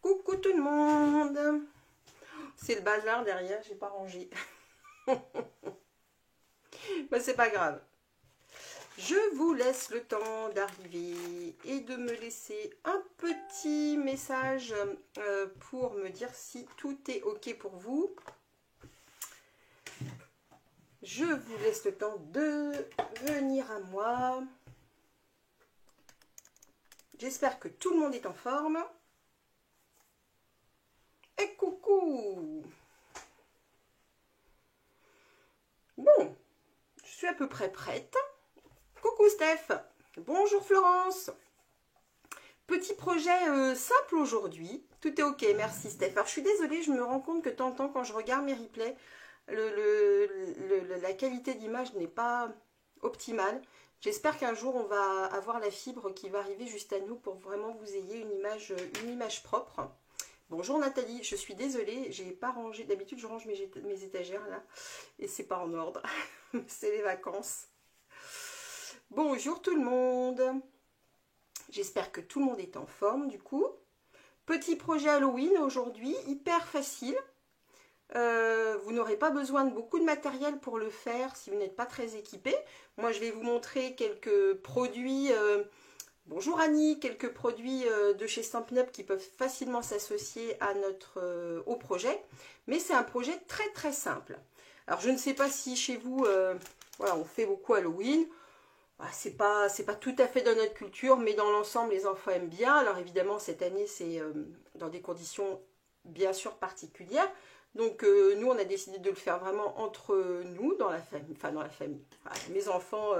Coucou tout le monde. C'est le bazar derrière, j'ai pas rangé. Mais c'est pas grave. Je vous laisse le temps d'arriver et de me laisser un petit message pour me dire si tout est ok pour vous. Je vous laisse le temps de venir à moi. J'espère que tout le monde est en forme. Et coucou! Bon, je suis à peu près prête. Coucou Steph! Bonjour Florence! Petit projet simple aujourd'hui. Tout est ok, merci Steph. Alors je suis désolée, je me rends compte que de temps en temps quand je regarde mes replays, la qualité d'image n'est pas optimale. J'espère qu'un jour on va avoir la fibre qui va arriver juste à nous pour vraiment vous ayez une image propre. Bonjour Nathalie, je suis désolée, j'ai pas rangé. D'habitude je range mes étagères là et c'est pas en ordre. C'est les vacances. Bonjour tout le monde. J'espère que tout le monde est en forme du coup. Petit projet Halloween aujourd'hui, hyper facile. Vous n'aurez pas besoin de beaucoup de matériel pour le faire si vous n'êtes pas très équipé. Moi je vais vous montrer quelques produits, bonjour Annie, quelques produits de chez Stampin' Up qui peuvent facilement s'associer à au projet. Mais c'est un projet très très simple. Alors je ne sais pas si chez vous, voilà, on fait beaucoup Halloween. C'est pas tout à fait dans notre culture, mais dans l'ensemble les enfants aiment bien. Alors évidemment cette année c'est dans des conditions bien sûr particulières. Donc nous on a décidé de le faire vraiment entre nous, dans la famille, enfin dans la famille. Voilà, mes enfants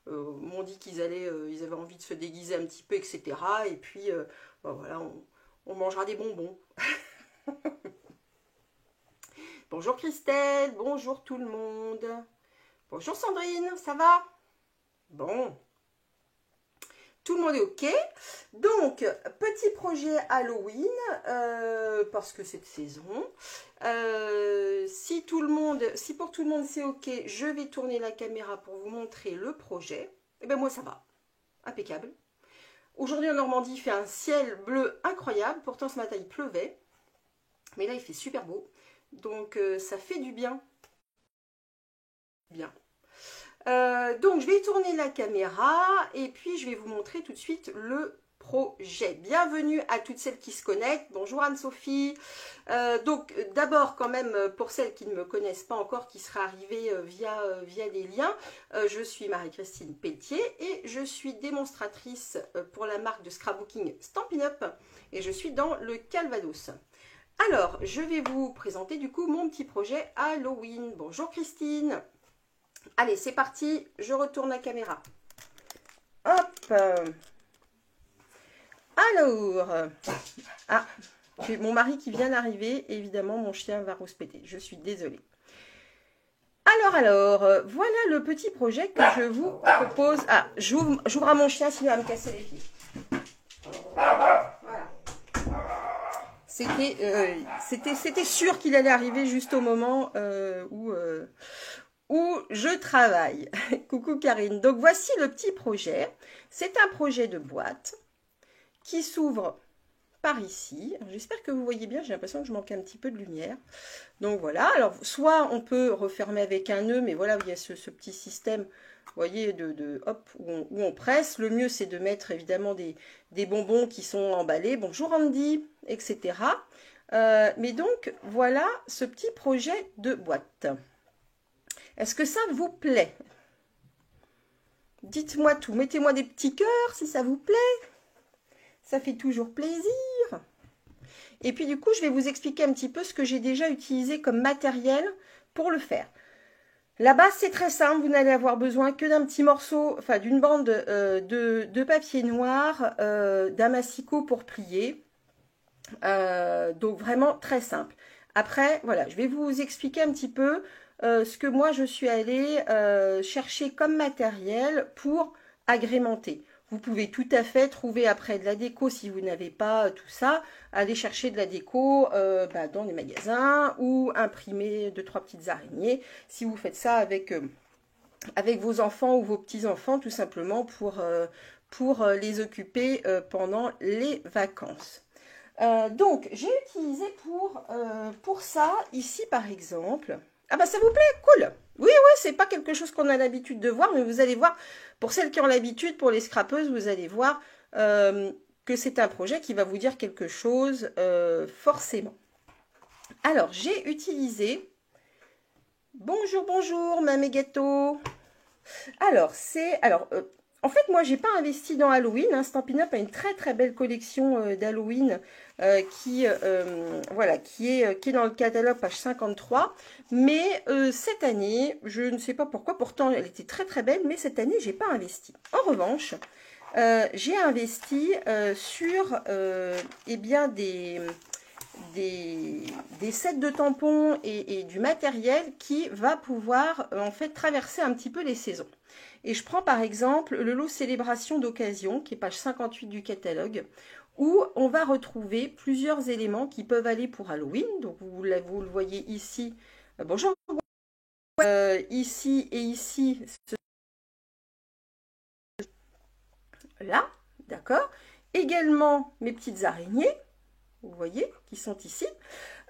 m'ont dit qu'ils avaient envie de se déguiser un petit peu, etc. Et puis voilà, on mangera des bonbons. Bonjour Christelle, bonjour tout le monde. Bonjour Sandrine, ça va? Bon. Tout le monde est ok. Donc, petit projet Halloween, parce que c'est de saison. Si pour tout le monde c'est ok, je vais tourner la caméra pour vous montrer le projet. Et bien moi ça va, impeccable. Aujourd'hui en Normandie il fait un ciel bleu incroyable, pourtant ce matin il pleuvait. Mais là il fait super beau, donc ça fait du bien. Donc je vais tourner la caméra et puis je vais vous montrer tout de suite le projet. Bienvenue à toutes celles qui se connectent. Bonjour Anne-Sophie. Donc d'abord quand même pour celles qui ne me connaissent pas encore, qui seraient arrivées via des liens, je suis Marie-Christine Pelletier et je suis démonstratrice pour la marque de scrapbooking Stampin' Up et je suis dans le Calvados. Alors je vais vous présenter du coup mon petit projet Halloween. Bonjour Christine. Allez, c'est parti, je retourne la caméra. Hop. Alors, j'ai mon mari qui vient d'arriver, évidemment mon chien va rouspéter, je suis désolée. Alors, voilà le petit projet que je vous propose. Ah, j'ouvre à mon chien sinon il va me casser les pieds. Voilà. C'était sûr qu'il allait arriver juste au moment où je travaille. Coucou Karine. Donc voici le petit projet. C'est un projet de boîte qui s'ouvre par ici. J'espère que vous voyez bien, j'ai l'impression que je manque un petit peu de lumière. Donc voilà, alors soit on peut refermer avec un nœud, mais voilà, il y a ce petit système, vous voyez, hop, où on presse. Le mieux c'est de mettre évidemment des bonbons qui sont emballés. Bonjour Andy, etc. Mais donc voilà ce petit projet de boîte. Est-ce que ça vous plaît? Dites-moi tout. Mettez-moi des petits cœurs si ça vous plaît. Ça fait toujours plaisir. Et puis du coup, je vais vous expliquer un petit peu ce que j'ai déjà utilisé comme matériel pour le faire. La base, c'est très simple. Vous n'allez avoir besoin que d'un petit morceau, enfin d'une bande de papier noir, d'un massicot pour plier. Donc vraiment très simple. Après, voilà, je vais vous expliquer un petit peu ce que moi je suis allée chercher comme matériel pour agrémenter. Vous pouvez tout à fait trouver après de la déco si vous n'avez pas tout ça. Aller chercher de la déco dans les magasins ou imprimer 2-3 petites araignées. Si vous faites ça avec vos enfants ou vos petits-enfants, tout simplement pour les occuper pendant les vacances. Donc, j'ai utilisé pour ça, ici par exemple. Ah bah ça vous plaît? Cool! Oui, oui, c'est pas quelque chose qu'on a l'habitude de voir, mais vous allez voir, pour celles qui ont l'habitude, pour les scrapeuses, vous allez voir que c'est un projet qui va vous dire quelque chose forcément. Alors, j'ai utilisé... Bonjour, bonjour, Mamé Gâteau. Alors, en fait, moi, j'ai pas investi dans Halloween. Hein. Stampin' Up a une très très belle collection d'Halloween voilà, qui est dans le catalogue page 53. Mais cette année, je ne sais pas pourquoi, pourtant elle était très très belle, mais cette année, j'ai pas investi. En revanche, j'ai investi sur eh bien des sets de tampons et du matériel qui va pouvoir en fait traverser un petit peu les saisons. Et je prends par exemple le lot Célébration d'occasion, qui est page 58 du catalogue, où on va retrouver plusieurs éléments qui peuvent aller pour Halloween. Donc vous le voyez ici. Bonjour. Ici et ici. Là, d'accord. Également mes petites araignées, vous voyez, qui sont ici.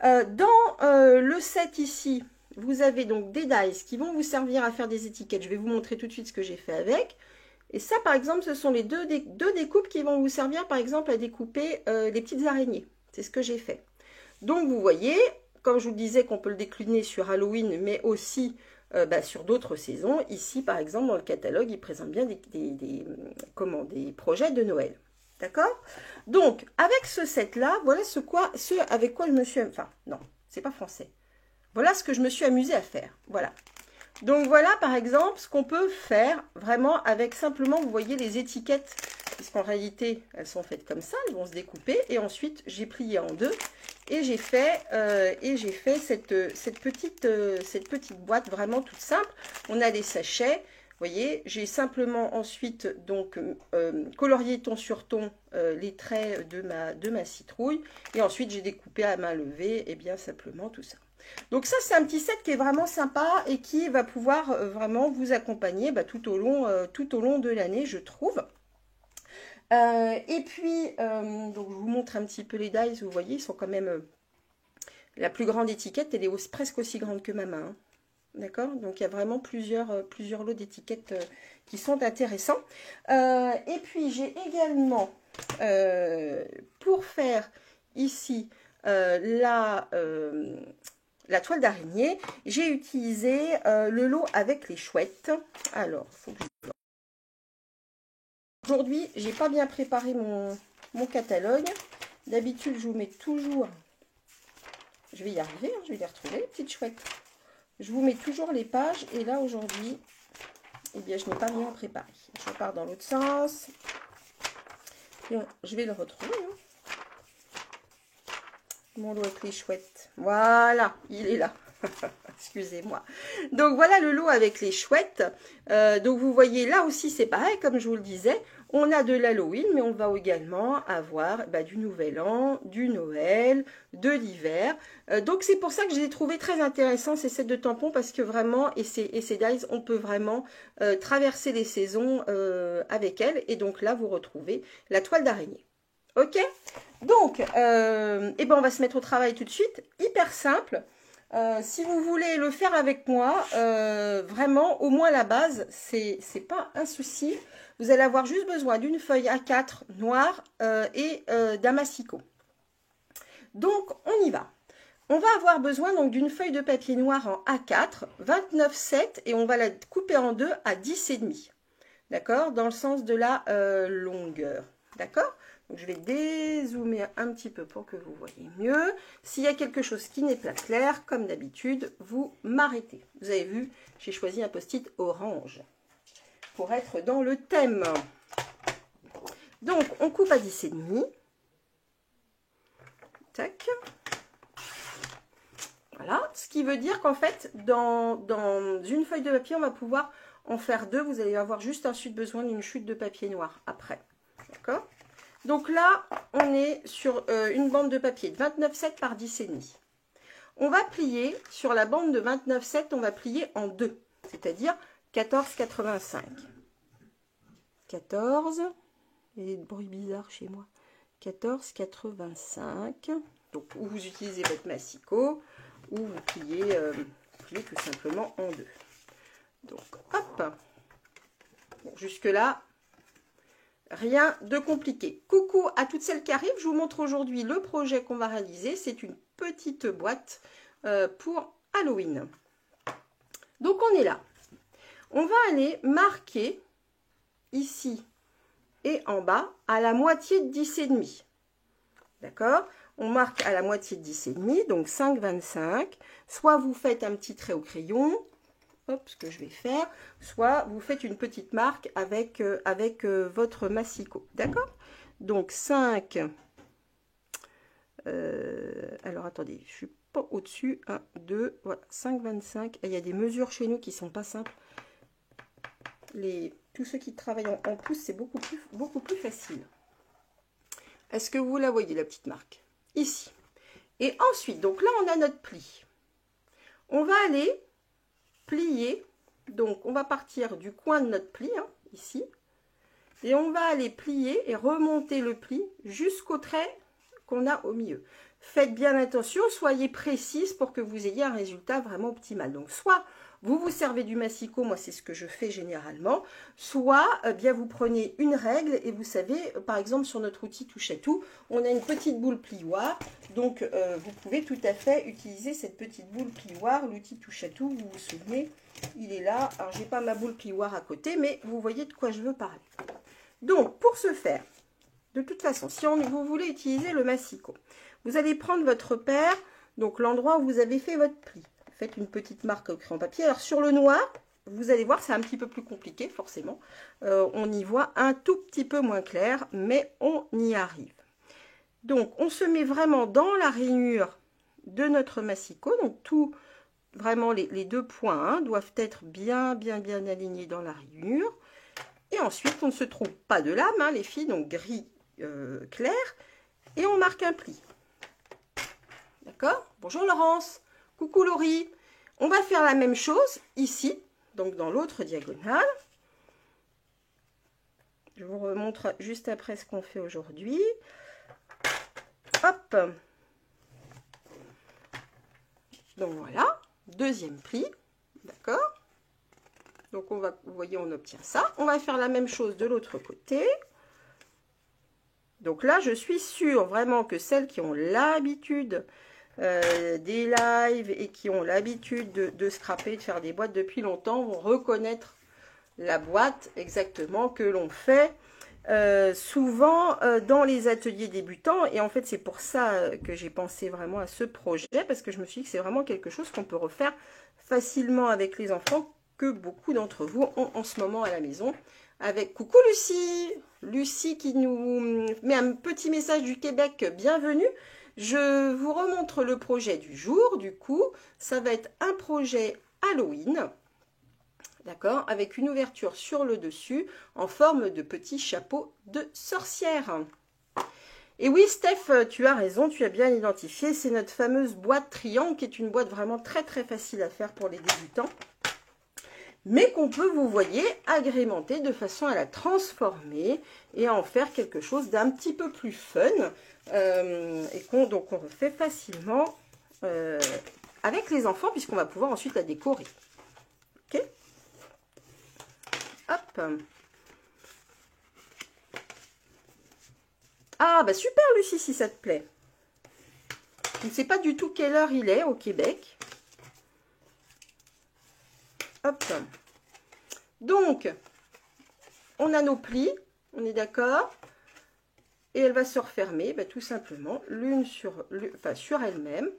Dans le set ici, vous avez donc des dies qui vont vous servir à faire des étiquettes. Je vais vous montrer tout de suite ce que j'ai fait avec. Et ça, par exemple, ce sont les deux découpes qui vont vous servir, par exemple, à découper les petites araignées. C'est ce que j'ai fait. Donc, vous voyez, comme je vous le disais, qu'on peut le décliner sur Halloween, mais aussi sur d'autres saisons. Ici, par exemple, dans le catalogue, il présente bien des projets de Noël. D'accord? Donc, avec ce set-là, voilà ce avec quoi je me suis... Enfin, non, c'est pas français. Voilà ce que je me suis amusée à faire. Voilà. Donc, voilà, par exemple, ce qu'on peut faire vraiment avec simplement, vous voyez, les étiquettes, puisqu'en réalité, elles sont faites comme ça, elles vont se découper. Et ensuite, j'ai plié en deux et j'ai fait cette petite boîte vraiment toute simple. On a des sachets. Vous voyez, j'ai simplement ensuite donc colorié ton sur ton les traits de ma citrouille. Et ensuite, j'ai découpé à main levée et bien simplement tout ça. Donc ça, c'est un petit set qui est vraiment sympa et qui va pouvoir vraiment vous accompagner tout au long de l'année, je trouve. Et puis, donc je vous montre un petit peu les dies. Vous voyez, ils sont quand même... la plus grande étiquette, elle est presque aussi grande que ma main. Hein. D'accord? Donc, il y a vraiment plusieurs lots d'étiquettes qui sont intéressants. Et puis, j'ai également, pour faire ici la toile d'araignée, j'ai utilisé le lot avec les chouettes. Alors, il faut que je... Aujourd'hui, j'ai pas bien préparé mon catalogue. D'habitude, je vous mets toujours... Je vais y arriver, hein, je vais les retrouver, les petites chouettes. Je vous mets toujours les pages. Et là, aujourd'hui, eh bien, je n'ai pas bien préparé. Je repars dans l'autre sens. Et je vais le retrouver. Hein. Mon lot avec les chouettes. Voilà, il est là. Excusez-moi. Donc, voilà le lot avec les chouettes. Donc, vous voyez, là aussi, c'est pareil, comme je vous le disais. On a de l'Halloween, mais on va également avoir du Nouvel An, du Noël, de l'hiver. Donc, c'est pour ça que je les ai trouvés très intéressants, ces sets de tampons, parce que vraiment, et ces dies, on peut vraiment traverser les saisons avec elles. Et donc là, vous retrouvez la toile d'araignée. Ok? Donc, on va se mettre au travail tout de suite. Hyper simple. Si vous voulez le faire avec moi, vraiment, au moins la base, c'est pas un souci. Vous allez avoir juste besoin d'une feuille A4 noire et d'un massicot. Donc, on y va. On va avoir besoin donc d'une feuille de papier noir en A4, 29,7 et on va la couper en deux à 10,5. D'accord? Dans le sens de la longueur. D'accord? Donc, je vais dézoomer un petit peu pour que vous voyez mieux. S'il y a quelque chose qui n'est pas clair, comme d'habitude, vous m'arrêtez. Vous avez vu, j'ai choisi un post-it orange pour être dans le thème. Donc, on coupe à 10,5. Tac. Voilà. Ce qui veut dire qu'en fait, dans une feuille de papier, on va pouvoir en faire deux. Vous allez avoir juste ensuite besoin d'une chute de papier noir après. D'accord? Donc là, on est sur une bande de papier de 29,7 par 10,5. On va plier, sur la bande de 29,7, on va plier en deux, c'est-à-dire 14,85. 14, Il y a des bruits bizarres chez moi. 14,85. Donc, ou vous utilisez votre massicot, ou vous pliez, tout simplement en deux. Donc, hop. Bon, jusque-là, rien de compliqué. Coucou à toutes celles qui arrivent. Je vous montre aujourd'hui le projet qu'on va réaliser. C'est une petite boîte pour Halloween. Donc, on est là. On va aller marquer ici et en bas à la moitié de 10,5. D'accord? On marque à la moitié de 10,5, donc 5,25. Soit vous faites un petit trait au crayon, hop, ce que je vais faire, soit vous faites une petite marque avec, votre massicot. D'accord? Donc 5. Alors attendez, je suis pas au-dessus. 1, 2, voilà, 5,25. Il y a des mesures chez nous qui sont pas simples. Tous ceux qui travaillent en pouces, c'est beaucoup plus facile. Est-ce que vous la voyez, la petite marque? Ici. Et ensuite, donc là, on a notre pli. On va aller plier. Donc, on va partir du coin de notre pli, hein, ici. Et on va aller plier et remonter le pli jusqu'au trait qu'on a au milieu. Faites bien attention, soyez précise pour que vous ayez un résultat vraiment optimal. Donc, soit vous vous servez du massicot, moi c'est ce que je fais généralement, soit bien vous prenez une règle et vous savez, par exemple sur notre outil touche à tout, on a une petite boule plioire, donc vous pouvez tout à fait utiliser cette petite boule plioire, l'outil touche à tout, vous vous souvenez, il est là, alors j'ai pas ma boule plioire à côté, mais vous voyez de quoi je veux parler. Donc pour ce faire, de toute façon, si vous voulez utiliser le massicot, vous allez prendre votre repère, donc l'endroit où vous avez fait votre pli. Faites une petite marque au crayon papier. Alors sur le noir, vous allez voir, c'est un petit peu plus compliqué, forcément. On y voit un tout petit peu moins clair, mais on y arrive. Donc, on se met vraiment dans la rainure de notre massicot. Donc, vraiment, les deux points doivent être bien alignés dans la rainure. Et ensuite, on ne se trompe pas de lame, hein, les filles, donc gris clair. Et on marque un pli. D'accord? Bonjour Laurence. Coucou Laurie. On va faire la même chose ici, donc dans l'autre diagonale. Je vous remontre juste après ce qu'on fait aujourd'hui. Hop. Donc voilà, deuxième pli, d'accord? Donc vous voyez, on obtient ça. On va faire la même chose de l'autre côté. Donc là, je suis sûre vraiment que celles qui ont l'habitude des lives et qui ont l'habitude de scraper, de faire des boîtes depuis longtemps, vont reconnaître la boîte exactement que l'on fait souvent dans les ateliers débutants. Et en fait, c'est pour ça que j'ai pensé vraiment à ce projet, parce que je me suis dit que c'est vraiment quelque chose qu'on peut refaire facilement avec les enfants, que beaucoup d'entre vous ont en ce moment à la maison. Avec coucou Lucie, Lucie qui nous met un petit message du Québec, bienvenue. Je vous remontre le projet du jour, du coup, ça va être un projet Halloween, d'accord, avec une ouverture sur le dessus en forme de petit chapeau de sorcière. Et oui, Steph, tu as raison, tu as bien identifié, c'est notre fameuse boîte triangle, qui est une boîte vraiment très facile à faire pour les débutants, mais qu'on peut, vous voyez, agrémenter de façon à la transformer et à en faire quelque chose d'un petit peu plus fun, et donc on refait facilement avec les enfants, puisqu'on va pouvoir ensuite la décorer. Ok? Hop. Ah bah super Lucie, si ça te plaît. Je ne sais pas du tout quelle heure il est au Québec. Hop. Donc, on a nos plis, on est d'accord. Et elle va se refermer tout simplement l'une sur elle-même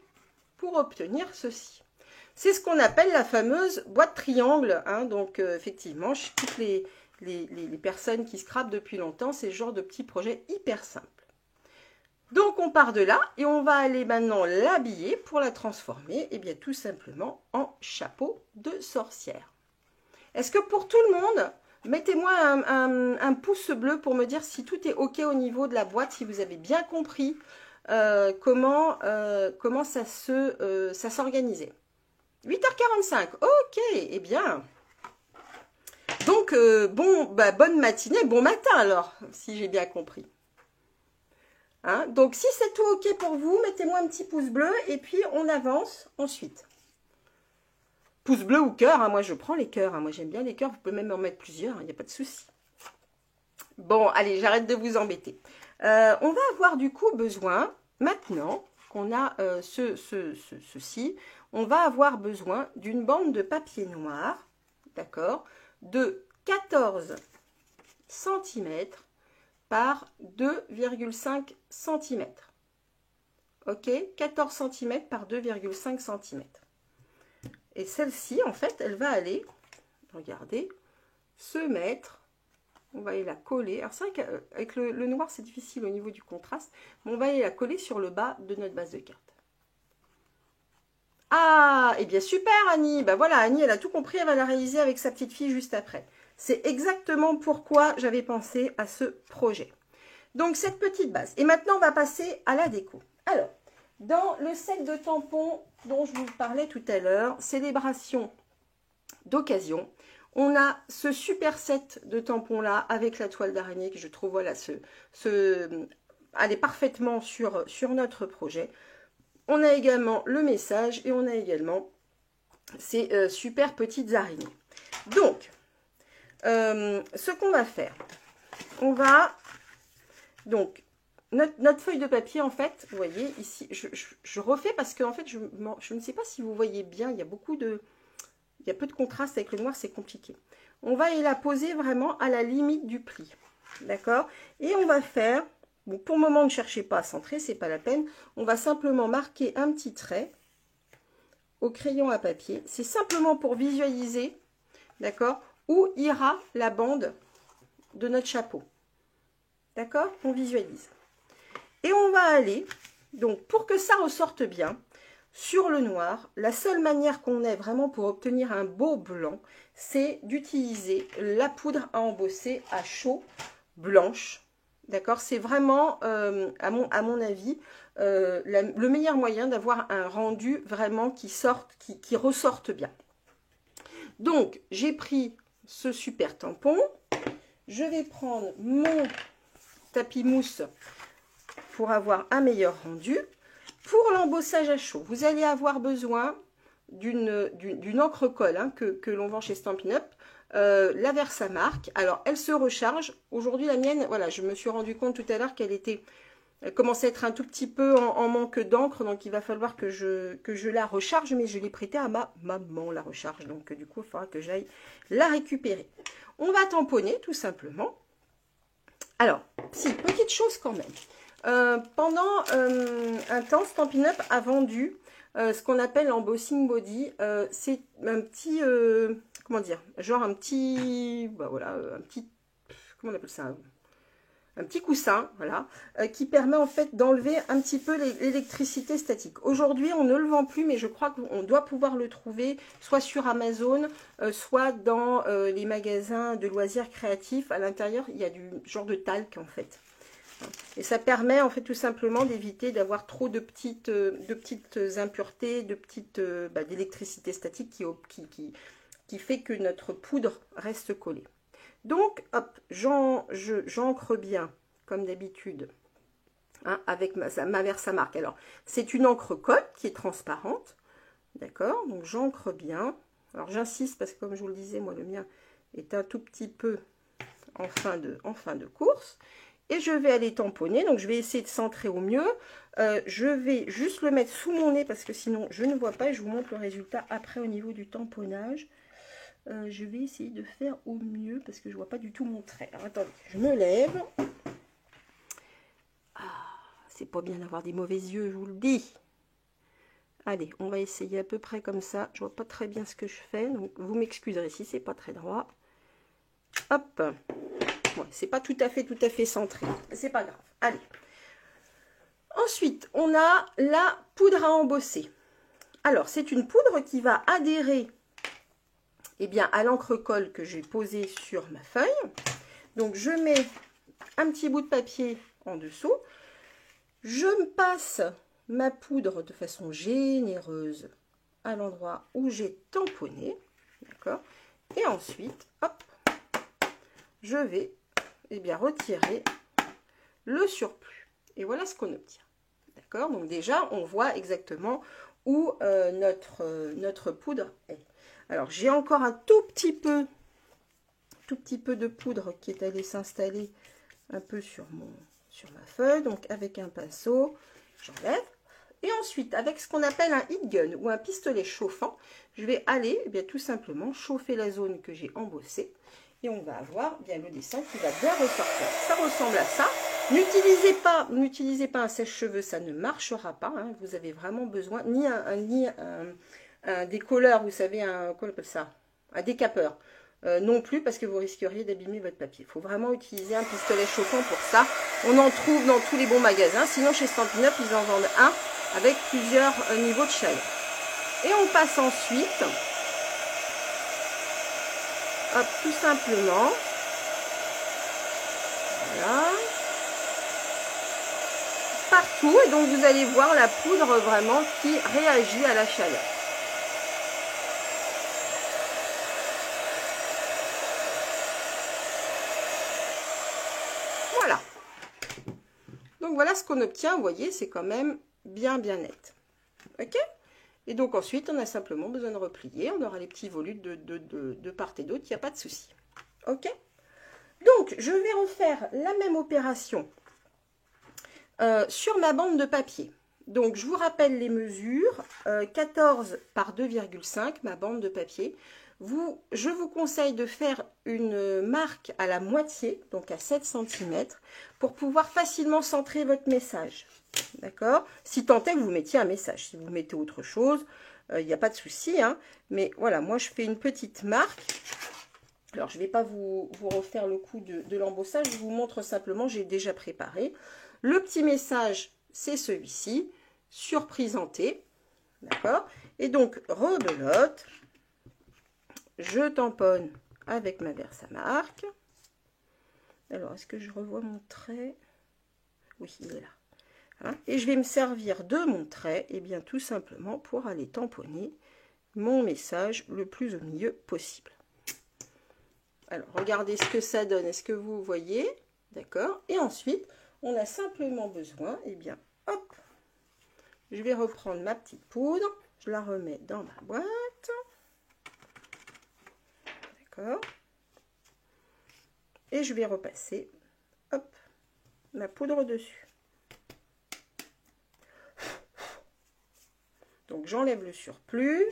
pour obtenir ceci. C'est ce qu'on appelle la fameuse boîte triangle. Hein. Donc, effectivement, chez toutes les personnes qui scrapent depuis longtemps, c'est ce genre de petit projet hyper simple. Donc, on part de là et on va aller maintenant l'habiller pour la transformer, et bien tout simplement en chapeau de sorcière. Est-ce que pour tout le monde, mettez-moi un pouce bleu pour me dire si tout est OK au niveau de la boîte, si vous avez bien compris comment ça s'organisait. 8h45, OK, eh bien. Donc, bonne matinée, bon matin alors, si j'ai bien compris. Hein? Donc, si c'est tout OK pour vous, mettez-moi un petit pouce bleu et puis on avance ensuite. Pouce bleu ou cœur, hein, moi je prends les cœurs, hein, moi j'aime bien les cœurs, vous pouvez même en mettre plusieurs, il n'y a pas de souci. Bon, allez, j'arrête de vous embêter. On va avoir du coup besoin, maintenant qu'on a ceci, on va avoir besoin d'une bande de papier noir, d'accord, de 14 cm par 2,5 cm. Ok, 14 cm par 2,5 cm. Et celle-ci, en fait, elle va aller, regardez, se mettre, on va aller la coller. Alors c'est vrai qu'avec le noir, c'est difficile au niveau du contraste, mais on va aller la coller sur le bas de notre base de cartes. Ah, et bien super Annie, ben voilà, Annie, elle a tout compris, elle va la réaliser avec sa petite fille juste après. C'est exactement pourquoi j'avais pensé à ce projet. Donc, cette petite base. Et maintenant, on va passer à la déco. Alors, dans le set de tampons dont je vous parlais tout à l'heure, célébration d'occasion, on a ce super set de tampons là avec la toile d'araignée que je trouve, voilà, elle est parfaitement sur notre projet. On a également le message et on a également ces super petites araignées. Donc, ce qu'on va faire, on va... Donc, notre feuille de papier, en fait, vous voyez, ici, je refais parce que, en fait, je ne sais pas si vous voyez bien, il y a peu de contraste avec le noir, c'est compliqué. On va la poser vraiment à la limite du pli, d'accord? Et on va faire, bon, pour le moment, ne cherchez pas à centrer, c'est pas la peine. On va simplement marquer un petit trait au crayon à papier. C'est simplement pour visualiser, d'accord, où ira la bande de notre chapeau. D'accord? On visualise. Et on va aller, donc pour que ça ressorte bien, sur le noir, la seule manière qu'on ait vraiment pour obtenir un beau blanc, c'est d'utiliser la poudre à embosser à chaud blanche. D'accord? C'est vraiment, à mon avis, le meilleur moyen d'avoir un rendu vraiment qui ressorte bien. Donc, j'ai pris ce super tampon. Je vais prendre mon tapis mousse pour avoir un meilleur rendu. Pour l'embossage à chaud, vous allez avoir besoin d'une encre colle hein, que l'on vend chez Stampin' Up, la Versamark. Alors, elle se recharge. Aujourd'hui, la mienne, voilà, je me suis rendu compte tout à l'heure elle commençait à être un tout petit peu en manque d'encre, donc il va falloir que je la recharge, mais je l'ai prêtée à ma maman, la recharge. Donc, du coup, il faudra que j'aille la récupérer. On va tamponner, tout simplement. Alors, si, petite chose quand même. Pendant un temps, Stampin' Up a vendu ce qu'on appelle l'embossing body. C'est un petit, comment dire, genre un petit, voilà, un petit, comment on appelle ça, un petit coussin, voilà, qui permet en fait d'enlever un petit peu l'électricité statique. Aujourd'hui, on ne le vend plus, mais je crois qu'on doit pouvoir le trouver soit sur Amazon, soit dans les magasins de loisirs créatifs. À l'intérieur, il y a du genre de talc en fait. Et ça permet en fait tout simplement d'éviter d'avoir trop de petites impuretés, d'électricité statique qui fait que notre poudre reste collée. Donc, hop, j'encre bien, comme d'habitude, hein, avec ma Versamark. Alors, c'est une encre colle qui est transparente, d'accord? Donc, j'encre bien. Alors, j'insiste parce que, comme je vous le disais, moi, le mien est un tout petit peu en fin de course. Et je vais aller tamponner, donc je vais essayer de centrer au mieux. Je vais juste le mettre sous mon nez parce que sinon je ne vois pas et je vous montre le résultat après au niveau du tamponnage. Je vais essayer de faire au mieux parce que je ne vois pas du tout mon trait. Alors attendez, je me lève. Ah, c'est pas bien d'avoir des mauvais yeux, je vous le dis. Allez, on va essayer à peu près comme ça. Je vois pas très bien ce que je fais, donc vous m'excuserez si c'est pas très droit. Hop. Ouais, c'est pas tout à fait centré, c'est pas grave. Allez. Ensuite, on a la poudre à embosser. Alors, c'est une poudre qui va adhérer à l'encre colle que j'ai posée sur ma feuille. Donc, je mets un petit bout de papier en dessous. Je me passe ma poudre de façon généreuse à l'endroit où j'ai tamponné. D'accord. Et ensuite, hop, je vais retirer le surplus. Et voilà ce qu'on obtient. D'accord? Donc déjà, on voit exactement où notre poudre est. Alors, j'ai encore un tout petit peu de poudre qui est allée s'installer un peu sur ma feuille. Donc, avec un pinceau, j'enlève. Et ensuite, avec ce qu'on appelle un heat gun ou un pistolet chauffant, je vais aller tout simplement chauffer la zone que j'ai embossée. Et on va avoir le dessin qui va bien ressortir. Ça ressemble à ça. N'utilisez pas un sèche-cheveux, ça ne marchera pas. Hein. Vous avez vraiment besoin, ni un décolleur, vous savez, qu'on appelle ça, un décapeur. Non plus, parce que vous risqueriez d'abîmer votre papier. Il faut vraiment utiliser un pistolet chauffant pour ça. On en trouve dans tous les bons magasins. Sinon, chez Stampin' Up, ils en vendent un avec plusieurs niveaux de chaleur. Et on passe ensuite, hop, tout simplement, voilà, partout. Et donc, vous allez voir la poudre vraiment qui réagit à la chaleur. Voilà. Donc, voilà ce qu'on obtient. Vous voyez, c'est quand même bien net. Ok? Et donc ensuite, on a simplement besoin de replier. On aura les petits volutes de part et d'autre. Il n'y a pas de souci. Ok? Donc, je vais refaire la même opération sur ma bande de papier. Donc, je vous rappelle les mesures. 14 par 2,5, ma bande de papier. Je vous conseille de faire une marque à la moitié, donc à 7 cm, pour pouvoir facilement centrer votre message. D'accord? Si tant est que vous mettiez un message. Si vous mettez autre chose, il n'y a pas de souci. Hein. Mais voilà, moi je fais une petite marque. Alors je ne vais pas vous refaire le coup de l'embossage. Je vous montre simplement, j'ai déjà préparé. Le petit message, c'est celui-ci. Surprésenté. D'accord? Et donc, rebelote. Je tamponne avec ma Versamark. Alors, est-ce que je revois mon trait? Oui, il est là. Hein, et je vais me servir de mon trait, et bien tout simplement pour aller tamponner mon message le plus au milieu possible. Alors, regardez ce que ça donne. Est-ce que vous voyez? D'accord. Et ensuite, on a simplement besoin, et bien, hop, je vais reprendre ma petite poudre. Je la remets dans ma boîte. D'accord. Et je vais repasser, hop, ma poudre dessus. Donc, j'enlève le surplus,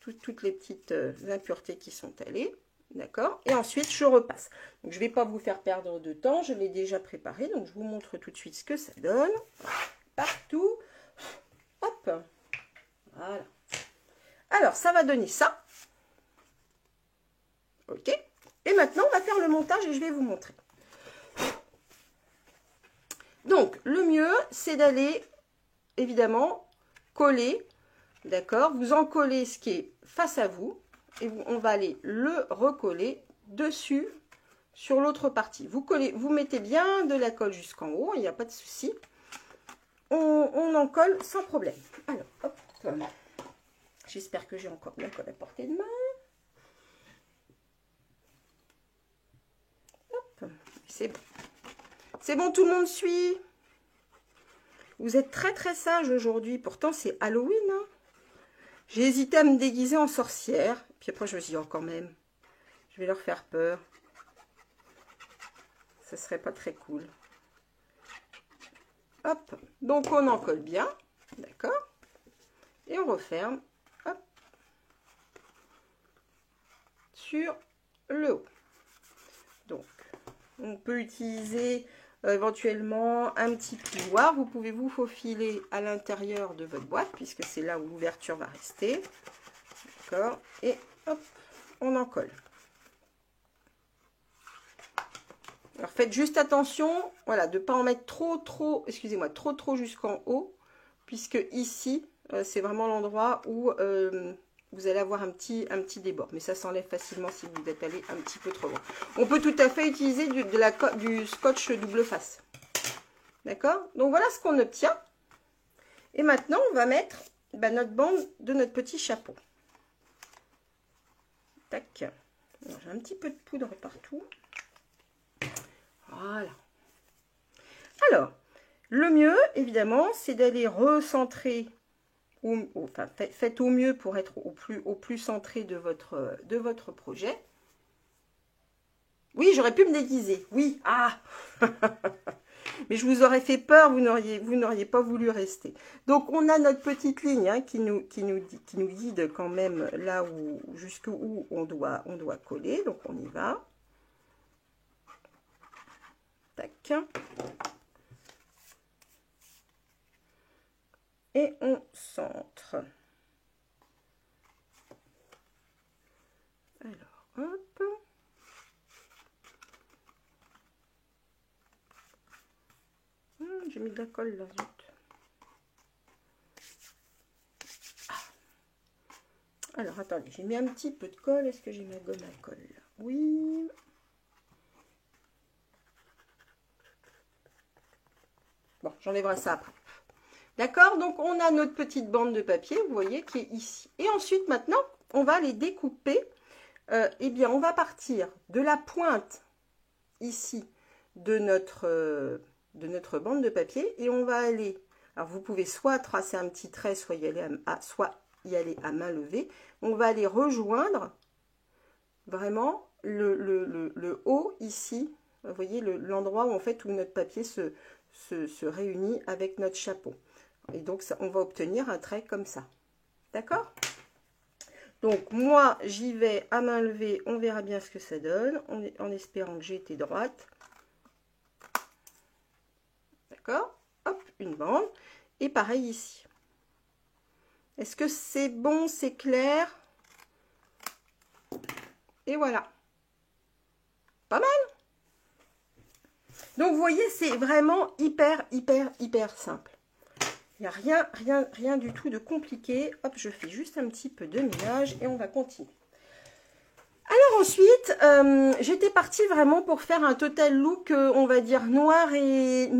toutes les petites impuretés qui sont allées, d'accord? Et ensuite, je repasse. Donc, je ne vais pas vous faire perdre de temps, je l'ai déjà préparé, donc je vous montre tout de suite ce que ça donne. Partout, hop, voilà. Alors, ça va donner ça. Ok? Et maintenant, on va faire le montage et je vais vous montrer. Donc, le mieux, c'est d'aller évidemment coller, d'accord, vous en collez ce qui est face à vous et on va aller le recoller dessus sur l'autre partie. Vous collez, vous mettez bien de la colle jusqu'en haut, il n'y a pas de souci. On en colle sans problème. Alors, hop, j'espère que j'ai encore de la colle à portée de main. Hop, c'est bon. C'est bon, tout le monde suit. Vous êtes très sage aujourd'hui. Pourtant, c'est Halloween. Hein. J'ai hésité à me déguiser en sorcière. Puis après, je me suis dit, oh, quand même, je vais leur faire peur. Ça serait pas très cool. Hop. Donc, on en colle bien. D'accord. Et on referme. Hop. Sur le haut. Donc, on peut utiliser éventuellement un petit plioir. Vous pouvez vous faufiler à l'intérieur de votre boîte puisque c'est là où l'ouverture va rester. D'accord. Et hop, on en colle. Alors faites juste attention, voilà, de ne pas en mettre trop, excusez-moi, trop jusqu'en haut, puisque ici, c'est vraiment l'endroit où vous allez avoir un petit débord. Mais ça s'enlève facilement si vous êtes allé un petit peu trop loin. On peut tout à fait utiliser du scotch double face. D'accord? Donc voilà ce qu'on obtient. Et maintenant, on va mettre notre bande de notre petit chapeau. Tac. J'ai un petit peu de poudre partout. Voilà. Alors, le mieux, évidemment, c'est d'aller recentrer, enfin, faites au mieux pour être au plus centré de votre projet. Oui, j'aurais pu me déguiser. Oui, ah mais je vous aurais fait peur, vous n'auriez pas voulu rester. Donc, on a notre petite ligne hein, qui nous guide quand même là où jusqu'où on doit coller. Donc, on y va. Tac. Et on centre. Alors, hop. J'ai mis de la colle là, zut. Alors, attendez, j'ai mis un petit peu de colle. Est-ce que j'ai ma gomme à colle là? Oui. Bon, j'enlèverai ça après. D'accord? Donc, on a notre petite bande de papier, vous voyez, qui est ici. Et ensuite, maintenant, on va les découper. Eh bien, on va partir de la pointe, ici, de notre bande de papier. Et on va aller... Alors, vous pouvez soit tracer un petit trait, soit y aller à main levée. On va aller rejoindre vraiment le haut ici. Vous voyez l'endroit où en fait où notre papier se réunit avec notre chapeau. Et donc ça, on va obtenir un trait comme ça. D'accord? Donc moi j'y vais à main levée, on verra bien ce que ça donne, en espérant que j'ai été droite. D'accord? Hop, une bande. Et pareil ici. Est-ce que c'est bon, c'est clair? Et voilà. Pas mal. Donc, vous voyez, c'est vraiment hyper simple. Il n'y a rien du tout de compliqué. Hop, je fais juste un petit peu de ménage et on va continuer. Alors ensuite, j'étais partie vraiment pour faire un total look, on va dire noir et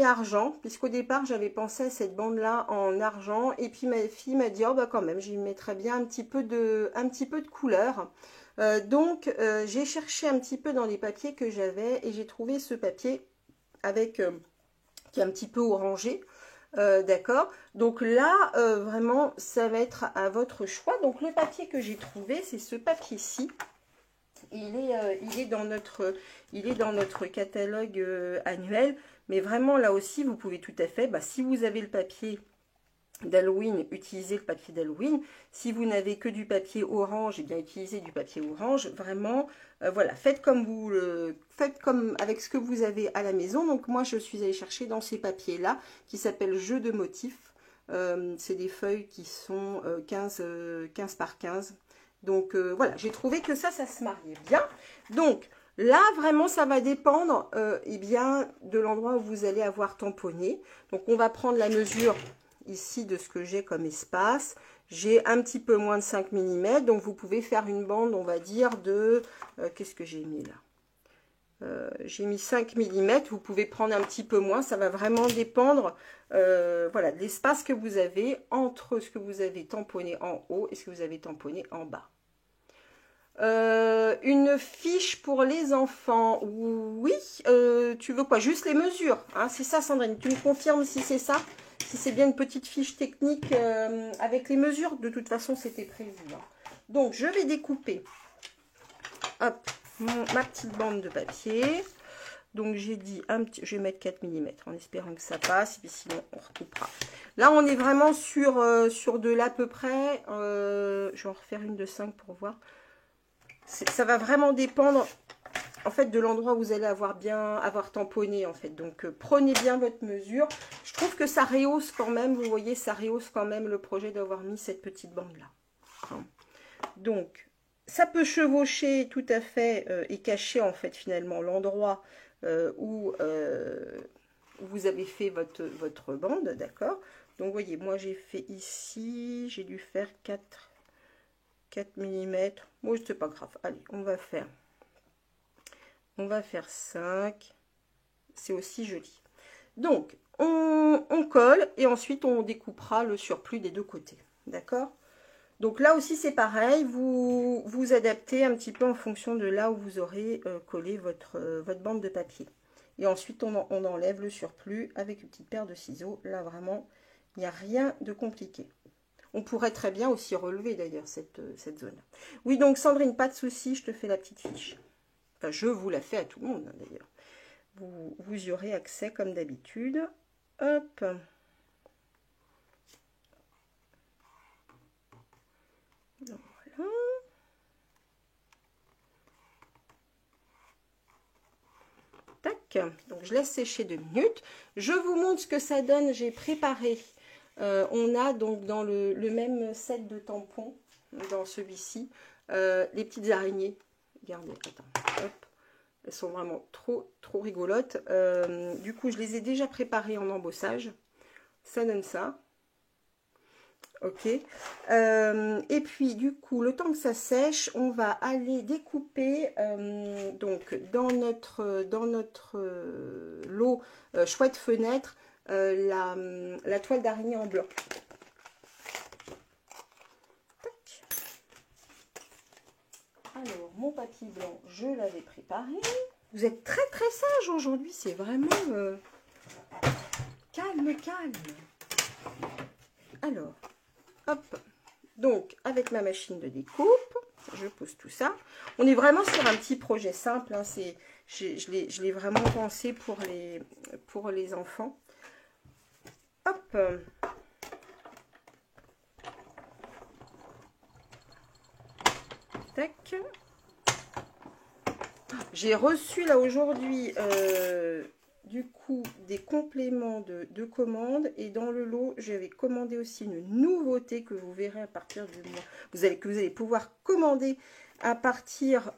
argent. Puisqu'au départ, j'avais pensé à cette bande-là en argent. Et puis, ma fille m'a dit, oh bah quand même, j'y mettrais bien un petit peu de couleur. Donc, j'ai cherché un petit peu dans les papiers que j'avais et j'ai trouvé ce papier avec qui est un petit peu orangé. D'accord. Donc là, vraiment, ça va être à votre choix. Donc, le papier que j'ai trouvé, c'est ce papier-ci. Il est dans notre catalogue annuel. Mais vraiment, là aussi, vous pouvez tout à fait, si vous avez le papier d'Halloween, utilisez le papier d'Halloween. Si vous n'avez que du papier orange, eh bien utilisez du papier orange. Vraiment, voilà, faites comme avec ce que vous avez à la maison. Donc moi, je suis allée chercher dans ces papiers-là, qui s'appellent Jeux de motifs. C'est des feuilles qui sont 15 par 15. Donc voilà, j'ai trouvé que ça se mariait bien. Donc là, vraiment, ça va dépendre eh bien, de l'endroit où vous allez avoir tamponné. Donc on va prendre la mesure ici de ce que j'ai comme espace. J'ai un petit peu moins de 5 mm, donc vous pouvez faire une bande, on va dire, de... qu'est-ce que j'ai mis là? J'ai mis 5 mm, vous pouvez prendre un petit peu moins, ça va vraiment dépendre voilà, de l'espace que vous avez entre ce que vous avez tamponné en haut et ce que vous avez tamponné en bas. Une fiche pour les enfants, oui, tu veux quoi? Juste les mesures, hein, c'est ça Sandrine, tu me confirmes si c'est ça? Si c'est bien une petite fiche technique avec les mesures, de toute façon c'était prévu. Hein. Donc je vais découper hop, ma petite bande de papier. Donc j'ai dit, je vais mettre 4 mm en espérant que ça passe, et puis sinon on recoupera. Là on est vraiment sur de l'à peu près, je vais en refaire une de 5 pour voir. Ça va vraiment dépendre en fait de l'endroit où vous allez avoir tamponné en fait. Donc prenez bien votre mesure. Je trouve que ça rehausse quand même, vous voyez, ça rehausse quand même le projet d'avoir mis cette petite bande là. Hein. Donc ça peut chevaucher tout à fait et cacher en fait finalement l'endroit où vous avez fait votre bande, d'accord. Donc vous voyez, moi j'ai fait ici, j'ai dû faire 4 mm. Bon, c'est pas grave. Allez, on va faire 5. C'est aussi joli. Donc, on colle et ensuite on découpera le surplus des deux côtés. D'accord? Donc là aussi c'est pareil, vous vous adaptez un petit peu en fonction de là où vous aurez collé votre bande de papier. Et ensuite on enlève le surplus avec une petite paire de ciseaux. Là vraiment, il n'y a rien de compliqué. On pourrait très bien aussi relever d'ailleurs cette zone. Oui, donc Sandrine, pas de souci, je te fais la petite fiche. Enfin, je vous la fais à tout le monde d'ailleurs. Vous y aurez accès comme d'habitude. Hop. Voilà. Tac. Donc je laisse sécher 2 minutes. Je vous montre ce que ça donne. J'ai préparé. On a donc dans le même set de tampons, dans celui-ci, les petites araignées. Regardez, attends, hop. Elles sont vraiment trop rigolotes. Du coup, je les ai déjà préparées en embossage. Ça donne ça. Ok. Et puis, du coup, le temps que ça sèche, on va aller découper donc dans notre lot chouette fenêtre la toile d'araignée en blanc. Tac. Alors, mon papier blanc, je l'avais préparé. Vous êtes très sage aujourd'hui, c'est vraiment calme. Alors, hop, donc avec ma machine de découpe, je pose tout ça. On est vraiment sur un petit projet simple, hein, je l'ai vraiment pensé pour les enfants. Hop. Tac. J'ai reçu là aujourd'hui du coup des compléments de commande, et dans le lot j'avais commandé aussi une nouveauté que vous verrez à partir du mois, que vous allez pouvoir commander à partir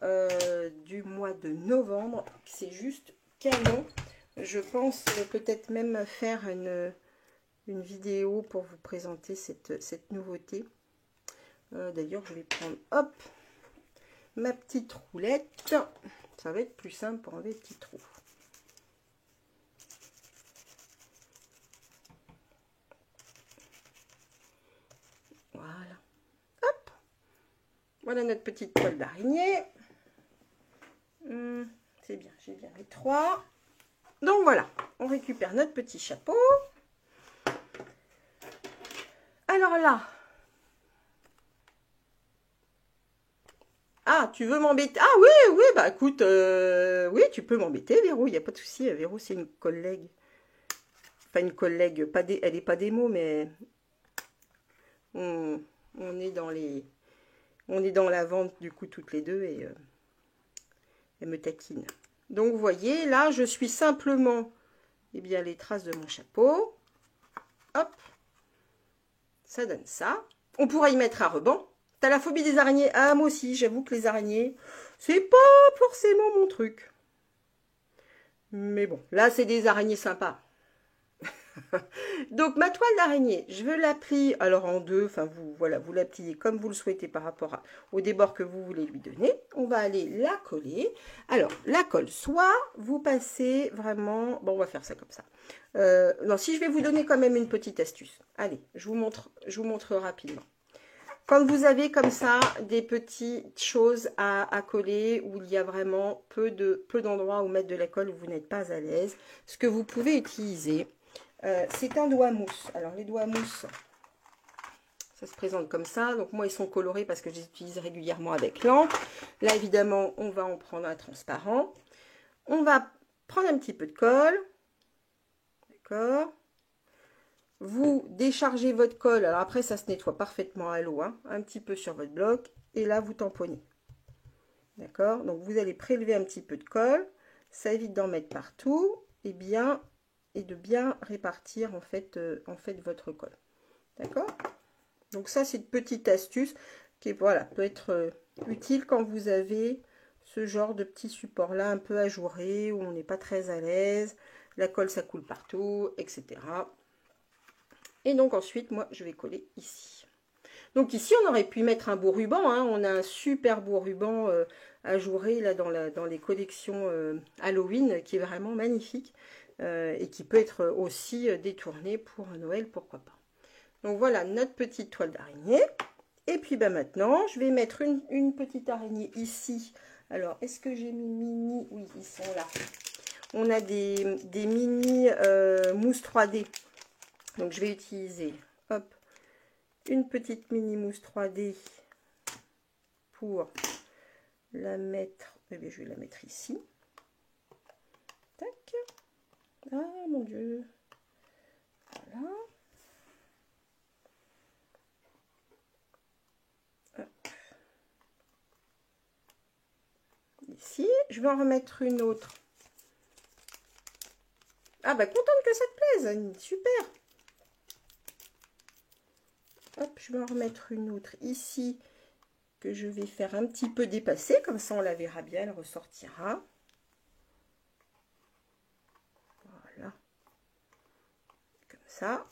du mois de novembre. C'est juste canon. Je pense peut-être même faire une vidéo pour vous présenter cette nouveauté. D'ailleurs je vais prendre hop ma petite roulette, ça va être plus simple pour enlever les petits trous. Voilà. Hop. Voilà notre petite toile d'araignée. C'est bien, j'ai bien les 3. Donc voilà, on récupère notre petit chapeau. Alors là, ah, tu veux m'embêter? Ah oui, bah écoute, oui, tu peux m'embêter, Véro, il n'y a pas de souci. Véro, c'est une collègue. Enfin, une collègue, elle n'est pas démo, mais on est dans la vente, du coup, toutes les deux, et elle me taquine. Donc, vous voyez, là, je suis simplement, eh bien, les traces de mon chapeau. Hop, ça donne ça. On pourra y mettre un ruban. T'as la phobie des araignées? Ah, moi aussi, j'avoue que les araignées, c'est pas forcément mon truc. Mais bon, là, c'est des araignées sympas. Donc, ma toile d'araignée, je veux la plier, alors en deux, enfin, voilà, vous la pliez comme vous le souhaitez par rapport au débord que vous voulez lui donner. On va aller la coller. Alors, la colle, soit vous passez vraiment, bon, on va faire ça comme ça. Non, si je vais vous donner quand même une petite astuce. Allez, je vous montre rapidement. Quand vous avez comme ça des petites choses à coller, où il y a vraiment peu d'endroits où mettre de la colle, où vous n'êtes pas à l'aise, ce que vous pouvez utiliser, c'est un doigt mousse. Alors les doigts mousse, ça se présente comme ça. Donc moi ils sont colorés parce que je les utilise régulièrement avec l'encre. Là évidemment on va en prendre un transparent. On va prendre un petit peu de colle. D'accord. Vous déchargez votre colle. Alors après, ça se nettoie parfaitement à l'eau, hein, un petit peu sur votre bloc. Et là, vous tamponnez. D'accord? Donc, vous allez prélever un petit peu de colle. Ça évite d'en mettre partout. Et de bien répartir, en fait votre colle. D'accord? Donc, ça, c'est une petite astuce qui, voilà, peut être utile quand vous avez ce genre de petit support-là, un peu ajouré, où on n'est pas très à l'aise. La colle, ça coule partout, etc. Et donc ensuite, moi, je vais coller ici. Donc ici, on aurait pu mettre un beau ruban. Hein. On a un super beau ruban ajouré là dans les collections Halloween, qui est vraiment magnifique et qui peut être aussi détourné pour Noël, pourquoi pas. Donc voilà notre petite toile d'araignée. Et puis bah, maintenant, je vais mettre une petite araignée ici. Alors, est-ce que j'ai mis mini? Oui, ils sont là. On a des mini mousse 3D. Donc, je vais utiliser, hop, une petite mini mousse 3D pour la mettre. Eh bien, je vais la mettre ici. Tac. Ah, mon Dieu. Voilà. Hop. Ici, je vais en remettre une autre. Ah bah contente que ça te plaise, super. Hop, je vais en remettre une autre ici que je vais faire un petit peu dépasser, comme ça on la verra bien, elle ressortira. Voilà, comme ça.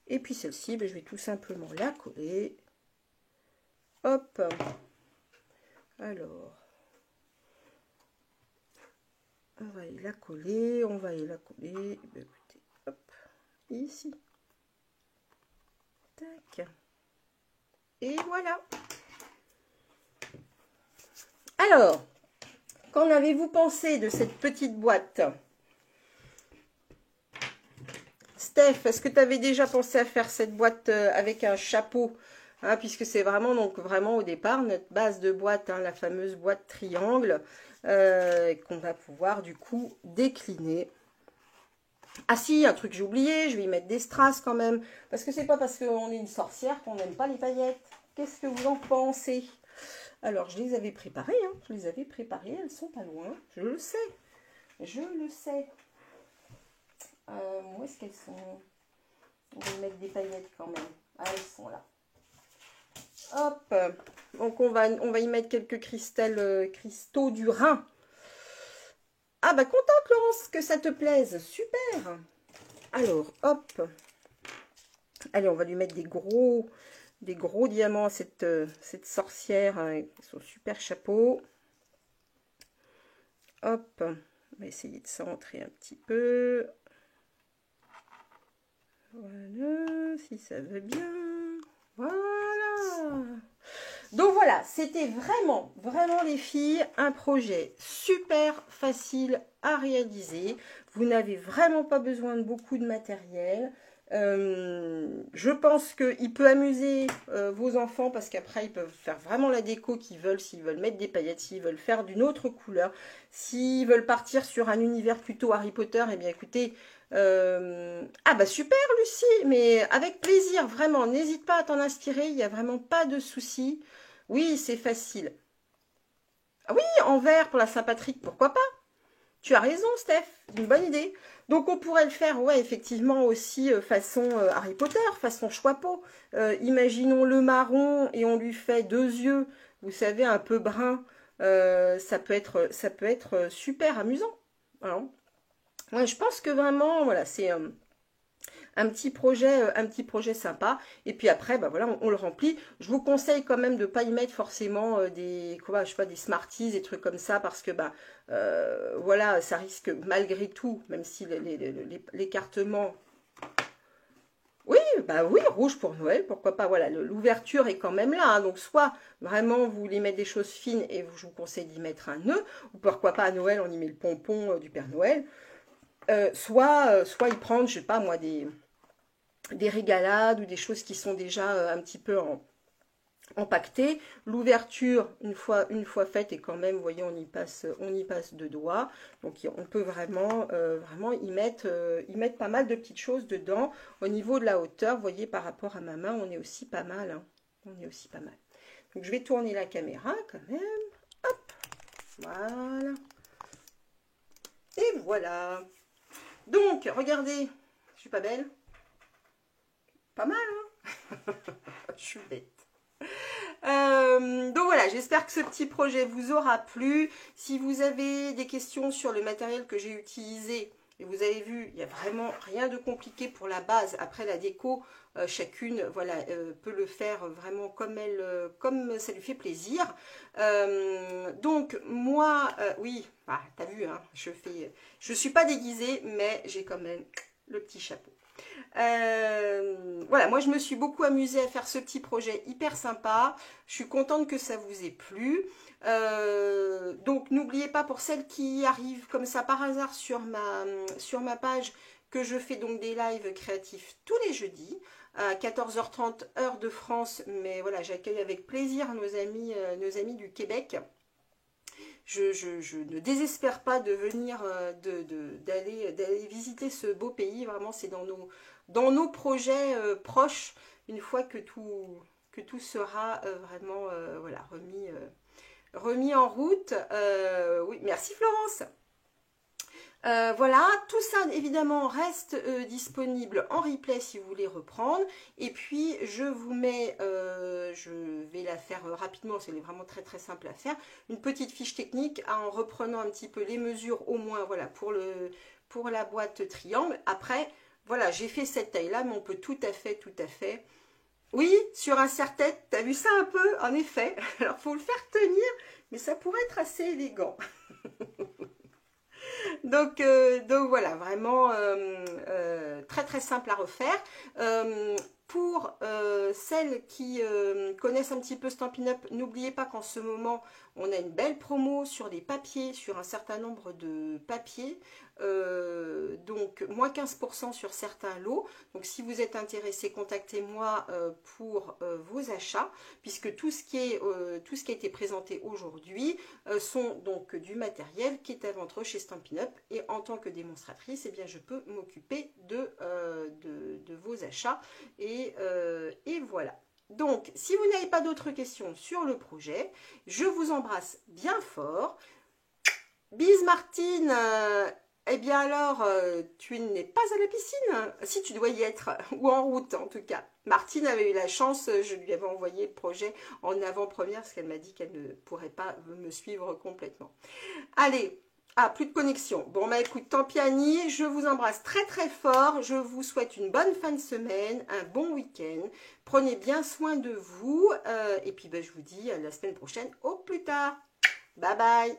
Et puis celle-ci, ben, je vais tout simplement la coller. Hop. Alors, on va aller la coller, on va aller la coller. Ben, écoutez, hop, ici. Tac. Et voilà. Alors, qu'en avez-vous pensé de cette petite boîte? Steph, est-ce que tu avais déjà pensé à faire cette boîte avec un chapeau, hein, puisque c'est vraiment, donc, vraiment au départ notre base de boîte, hein, la fameuse boîte triangle, qu'on va pouvoir du coup décliner. Ah si, un truc j'ai oublié, je vais y mettre des strass quand même, parce que c'est pas parce qu'on est une sorcière qu'on n'aime pas les paillettes. Qu'est-ce que vous en pensez? Alors, je les avais préparées, hein, je les avais préparées, elles sont pas loin, je le sais, je le sais. Où est-ce qu'elles sont? On va mettre des paillettes quand même. Ah, elles sont là. Hop. Donc, on va y mettre quelques cristaux du Rhin. Ah, bah, contente, Laurence, que ça te plaise. Super. Alors, hop. Allez, on va lui mettre des gros diamants à cette sorcière. Hein, son super chapeau. Hop. On va essayer de centrer un petit peu. Voilà, si ça veut bien. Voilà. Donc voilà, c'était vraiment, vraiment les filles, un projet super facile à réaliser. Vous n'avez vraiment pas besoin de beaucoup de matériel. Je pense qu'il peut amuser vos enfants parce qu'après ils peuvent faire vraiment la déco qu'ils veulent, s'ils veulent mettre des paillettes, s'ils veulent faire d'une autre couleur, s'ils veulent partir sur un univers plutôt Harry Potter, eh bien écoutez, ah bah super Lucie, mais avec plaisir, vraiment, n'hésite pas à t'en inspirer, il n'y a vraiment pas de souci. Oui, c'est facile. Ah oui, en vert pour la Saint-Patrick, pourquoi pas? Tu as raison, Steph, c'est une bonne idée. Donc on pourrait le faire, ouais, effectivement aussi façon Harry Potter, façon Choixpeau. Imaginons le marron et on lui fait deux yeux, vous savez, un peu brun. Ça peut être super amusant. Voilà. Ouais, je pense que vraiment, voilà, c'est un petit projet sympa. Et puis après, bah voilà, on le remplit. Je vous conseille quand même de ne pas y mettre forcément des, quoi, je sais pas, des Smarties, des trucs comme ça, parce que bah voilà, ça risque malgré tout, même si l'écartement. Oui, bah oui, rouge pour Noël, pourquoi pas. Voilà, l'ouverture est quand même là. Hein, donc soit vraiment vous voulez mettre des choses fines et je vous conseille d'y mettre un nœud, ou pourquoi pas à Noël on y met le pompon du Père Noël. Soit y prendre, je sais pas moi, des régalades ou des choses qui sont déjà un petit peu empaquetées. L'ouverture, une fois faite, et quand même, vous voyez, on y passe deux doigts. Donc on peut vraiment y mettre pas mal de petites choses dedans. Au niveau de la hauteur, vous voyez, par rapport à ma main, on est aussi pas mal. Hein. On est aussi pas mal. Donc je vais tourner la caméra quand même. Hop, voilà. Et voilà. Donc, regardez, je suis pas belle? Pas mal, hein? Je suis bête. Donc voilà, j'espère que ce petit projet vous aura plu. Si vous avez des questions sur le matériel que j'ai utilisé, et vous avez vu, il n'y a vraiment rien de compliqué pour la base. Après la déco, chacune voilà, peut le faire vraiment comme ça lui fait plaisir. Donc moi, oui, bah, t'as vu, hein, je suis pas déguisée, mais j'ai quand même le petit chapeau. Voilà, moi je me suis beaucoup amusée à faire ce petit projet hyper sympa. Je suis contente que ça vous ait plu. Donc n'oubliez pas, pour celles qui arrivent comme ça par hasard sur ma page, que je fais donc des lives créatifs tous les jeudis à 14h30 heure de France. Mais voilà, j'accueille avec plaisir nos amis du Québec. Je ne désespère pas de venir, d'aller visiter ce beau pays. Vraiment, c'est dans nos projets proches, une fois que tout sera vraiment voilà, remis en route. Oui, merci Florence. Voilà, tout ça évidemment reste disponible en replay si vous voulez reprendre. Et puis je vous mets, je vais la faire rapidement, c'est vraiment très très simple à faire, une petite fiche technique en reprenant un petit peu les mesures au moins, voilà, pour la boîte triangle. Après, voilà, j'ai fait cette taille là, mais on peut tout à fait. Oui, sur un serre-tête, t'as vu ça un peu, en effet. Alors faut le faire tenir, mais ça pourrait être assez élégant. Donc voilà, vraiment très très simple à refaire. Pour celles qui connaissent un petit peu Stampin' Up, n'oubliez pas qu'en ce moment, on a une belle promo sur les papiers, sur un certain nombre de papiers. Donc, moins 15% sur certains lots. Donc, si vous êtes intéressé, contactez-moi pour vos achats, puisque tout ce qui a été présenté aujourd'hui sont donc du matériel qui est à vendre chez Stampin' Up. Et en tant que démonstratrice, eh bien, je peux m'occuper de vos achats. Et voilà. Donc, si vous n'avez pas d'autres questions sur le projet, je vous embrasse bien fort. Bise Martine, eh bien alors, tu n'es pas à la piscine? Si, tu dois y être, ou en route en tout cas. Martine avait eu la chance, je lui avais envoyé le projet en avant-première, parce qu'elle m'a dit qu'elle ne pourrait pas me suivre complètement. Allez, plus de connexion. Bon, bah écoute, tant pis Annie, je vous embrasse très très fort. Je vous souhaite une bonne fin de semaine, un bon week-end. Prenez bien soin de vous. Et puis, bah, je vous dis à la semaine prochaine. Au plus tard. Bye bye.